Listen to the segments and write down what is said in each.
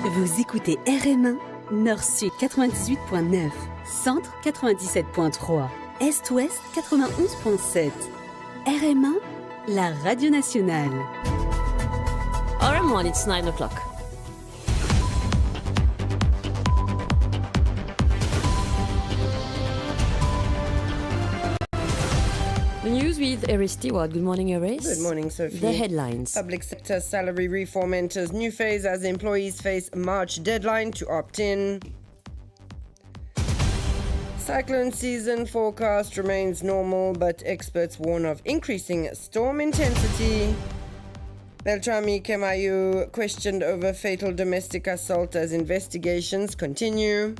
Vous écoutez RM1, Nord-Sud 98.9, Centre 97.3, Est-Ouest 91.7. RM1, la radio nationale. RM1, it's 9 o'clock. The news with Eris Stewart. Good morning, Eris. Good morning, Sophie. The headlines. Public sector salary reform enters new phase as employees face March deadline to opt in. Cyclone season forecast remains normal, but experts warn of increasing storm intensity. Beltrami Kemayu questioned over fatal domestic assault as investigations continue.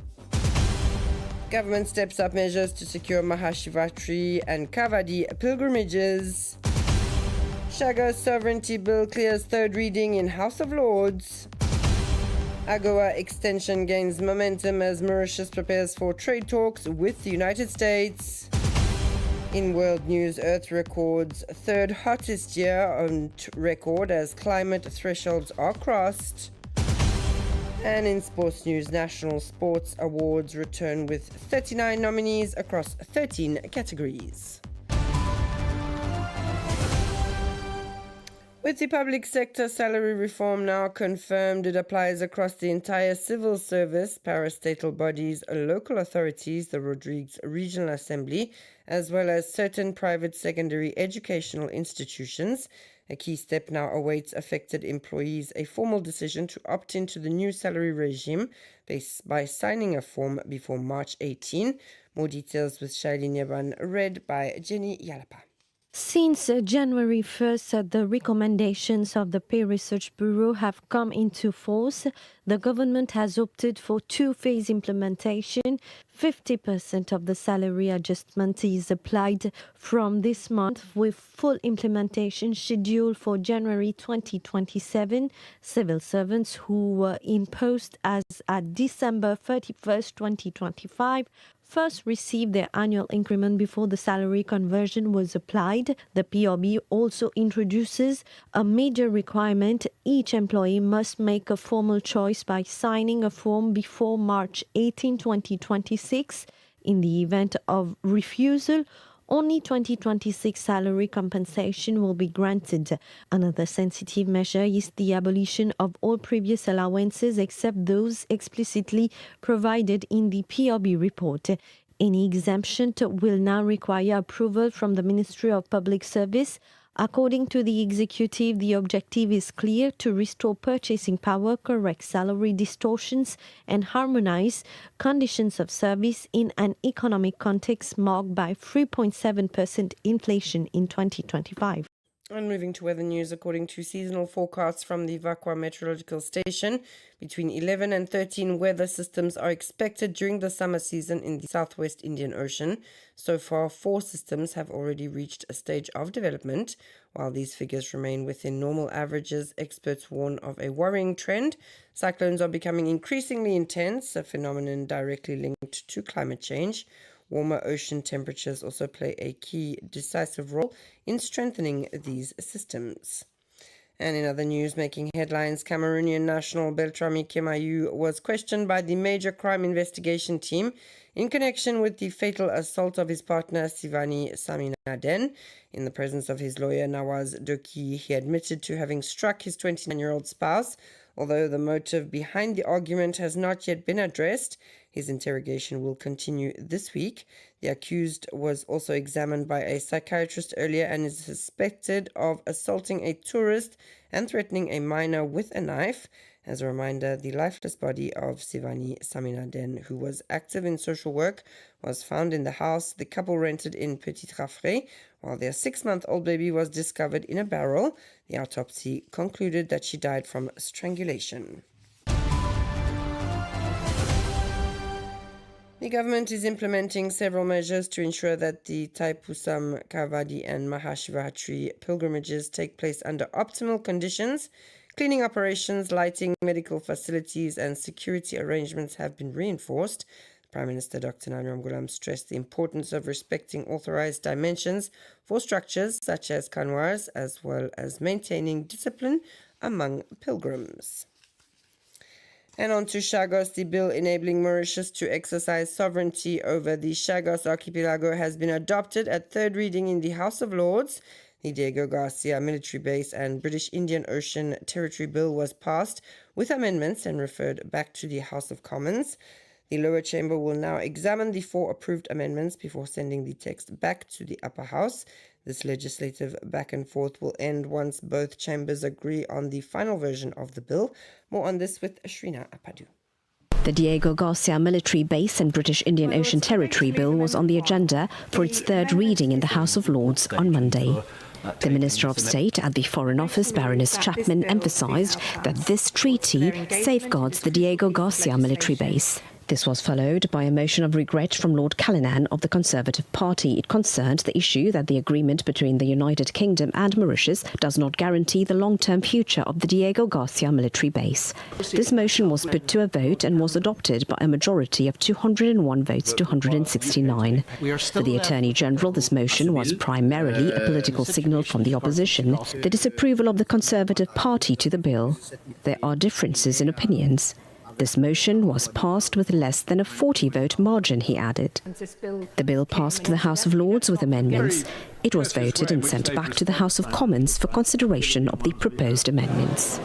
Government steps up measures to secure Mahashivatri and Kavadi pilgrimages. Shaga's sovereignty bill clears third reading in House of Lords. AGOA extension gains momentum as Mauritius prepares for trade talks with the United States. In world news, Earth records third hottest year on record as climate thresholds are crossed. And in sports news, National Sports Awards return with 39 nominees across 13 categories. With the public sector salary reform now confirmed, it applies across the entire civil service, parastatal bodies, local authorities, the Rodrigues Regional Assembly, as well as certain private secondary educational institutions. A key step now awaits affected employees a formal decision to opt into the new salary regime by signing a form before March 18. More details with Shaili Nyaban, read by Jenny Yalapa. Since January 1st, the recommendations of the Pay Research Bureau have come into force. The government has opted for two-phase implementation. 50% of the salary adjustment is applied from this month, with full implementation scheduled for January 2027. Civil servants who were in post as at December 31st, 2025 first received their annual increment before the salary conversion was applied. The POB also introduces a major requirement. Each employee must make a formal choice by signing a form before March 18, 2026. In the event of refusal, only 2026 salary compensation will be granted. Another sensitive measure is the abolition of all previous allowances except those explicitly provided in the POB report. Any exemption will now require approval from the Ministry of Public Service. According to the executive, the objective is clear: to restore purchasing power, correct salary distortions, and harmonize conditions of service in an economic context marked by 3.7% inflation in 2025. And moving to weather news, according to seasonal forecasts from the Vakwa Meteorological Station, between 11 and 13 weather systems are expected during the summer season in the Southwest Indian Ocean. So far, 4 systems have already reached a stage of development. While these figures remain within normal averages, experts warn of a worrying trend. Cyclones are becoming increasingly intense, a phenomenon directly linked to climate change. Warmer ocean temperatures also play a key decisive role in strengthening these systems. And in other news making headlines, Cameroonian national Beltrami Kemayu was questioned by the Major Crime Investigation Team in connection with the fatal assault of his partner Sivani Saminaden. In the presence of his lawyer Nawaz Doki, he admitted to having struck his 29-year-old spouse. Although the motive behind the argument has not yet been addressed, his interrogation will continue this week. The accused was also examined by a psychiatrist earlier and is suspected of assaulting a tourist and threatening a minor with a knife. As a reminder, the lifeless body of Sivani Saminaden, who was active in social work, was found in the house the couple rented in Petit Rafray, while their 6-month-old baby was discovered in a barrel. The autopsy concluded that she died from strangulation. The government is implementing several measures to ensure that the Thaipusam, Kavadi and Mahashivatri pilgrimages take place under optimal conditions. Cleaning operations, lighting, medical facilities and security arrangements have been reinforced. Prime Minister Dr. Nariam Ghulam stressed the importance of respecting authorized dimensions for structures such as kanwars, as well as maintaining discipline among pilgrims. And on to Chagos, the bill enabling Mauritius to exercise sovereignty over the Chagos archipelago has been adopted at third reading in the House of Lords. The Diego Garcia military base and British Indian Ocean Territory Bill was passed with amendments and referred back to the House of Commons. The lower chamber will now examine the 4 approved amendments before sending the text back to the upper house. This legislative back and forth will end once both chambers agree on the final version of the bill. More on this with Ashrina Apadu. The Diego Garcia military base and British Indian Ocean Territory Bill was on the agenda for its third reading in the House of Lords on Monday. The Minister of State at the Foreign Office, Baroness Chapman, emphasised that this treaty safeguards the Diego Garcia military base. This was followed by a motion of regret from Lord Callanan of the Conservative Party. It concerned the issue that the agreement between the United Kingdom and Mauritius does not guarantee the long-term future of the Diego Garcia military base. This motion was put to a vote and was adopted by a majority of 201 votes to 169. For the Attorney General, this motion was primarily a political signal from the opposition, the disapproval of the Conservative Party to the bill. There are differences in opinions. This motion was passed with less than a 40-vote margin, he added. The bill passed the House of Lords with amendments. It was voted and sent back to the House of Commons for consideration of the proposed amendments.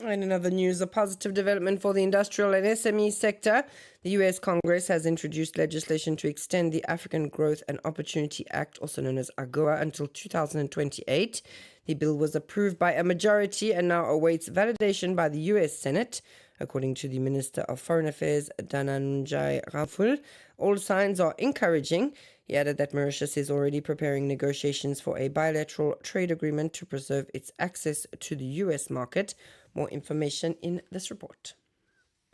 And in other news, a positive development for the industrial and SME sector. The US Congress has introduced legislation to extend the African Growth and Opportunity Act, also known as AGOA, until 2028. The bill was approved by a majority and now awaits validation by the US Senate. According to the Minister of Foreign Affairs, Dhananjay Raful, all signs are encouraging. He added that Mauritius is already preparing negotiations for a bilateral trade agreement to preserve its access to the US market. More information in this report.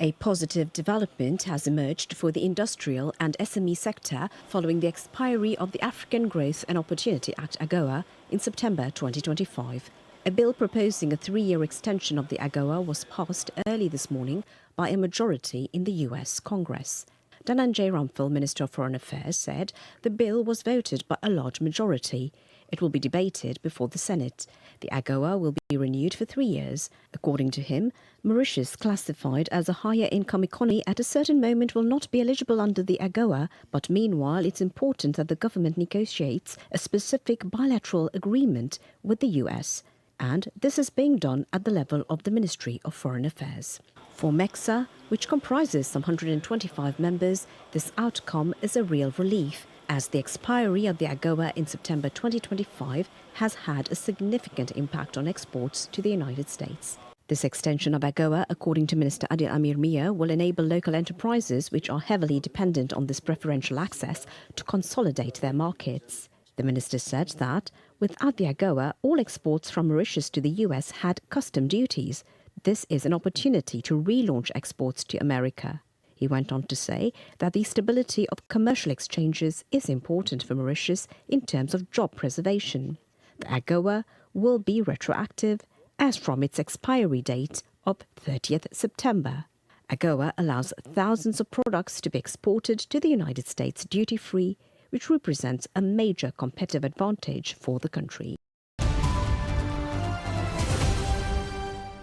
A positive development has emerged for the industrial and SME sector following the expiry of the African Growth and Opportunity Act AGOA in September 2025. A bill proposing a 3-year extension of the AGOA was passed early this morning by a majority in the US Congress. Dhananjay Ramphal, Minister of Foreign Affairs, said the bill was voted by a large majority. It will be debated before the Senate. The AGOA will be renewed for 3 years. According to him, Mauritius, classified as a higher income economy at a certain moment, will not be eligible under the AGOA, but meanwhile it's important that the government negotiates a specific bilateral agreement with the US. And this is being done at the level of the Ministry of Foreign Affairs. For MEXA, which comprises some 125 members, this outcome is a real relief, as the expiry of the AGOA in September 2025 has had a significant impact on exports to the United States. This extension of AGOA, according to Minister Adil Amir Mia, will enable local enterprises which are heavily dependent on this preferential access to consolidate their markets. The minister said that, without the AGOA, all exports from Mauritius to the US had custom duties. This is an opportunity to relaunch exports to America. He went on to say that the stability of commercial exchanges is important for Mauritius in terms of job preservation. The AGOA will be retroactive as from its expiry date of 30th September. AGOA allows thousands of products to be exported to the United States duty-free, which represents a major competitive advantage for the country.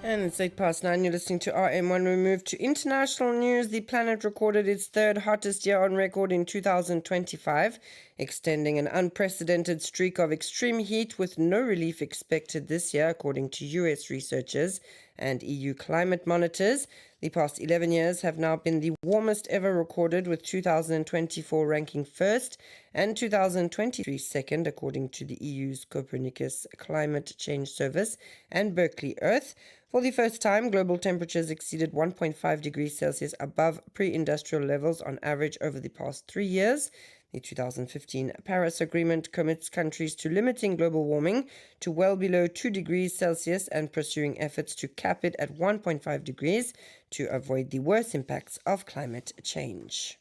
And it's 9:08. You're listening to RM1. We move to international news. The planet recorded its third hottest year on record in 2025, extending an unprecedented streak of extreme heat with no relief expected this year, according to US researchers and EU climate monitors. The past 11 years have now been the warmest ever recorded, with 2024 ranking first and 2023 second, according to the EU's Copernicus Climate Change Service and Berkeley Earth. For the first time, global temperatures exceeded 1.5 degrees Celsius above pre-industrial levels on average over the past 3 years. The 2015 Paris Agreement commits countries to limiting global warming to well below 2 degrees Celsius and pursuing efforts to cap it at 1.5 degrees to avoid the worst impacts of climate change.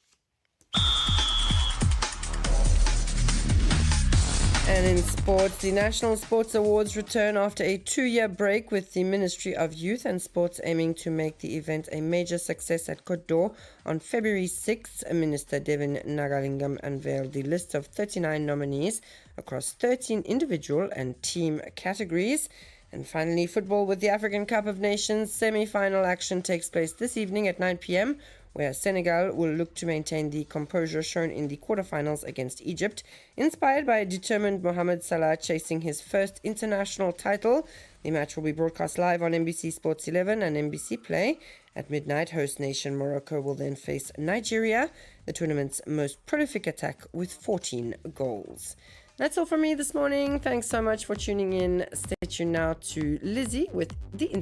And in sports, the National Sports Awards return after a 2-year break, with the Ministry of Youth and Sports aiming to make the event a major success at Côte d'Or. On February 6th, Minister Devin Nagalingam unveiled the list of 39 nominees across 13 individual and team categories. And finally, football with the African Cup of Nations semi-final action takes place this evening at 9 p.m, where Senegal will look to maintain the composure shown in the quarterfinals against Egypt, inspired by a determined Mohamed Salah chasing his first international title. The match will be broadcast live on NBC Sports 11 and NBC Play. At midnight, host nation Morocco will then face Nigeria, the tournament's most prolific attack with 14 goals. That's all from me this morning. Thanks so much for tuning in. Stay tuned now to Lizzie with the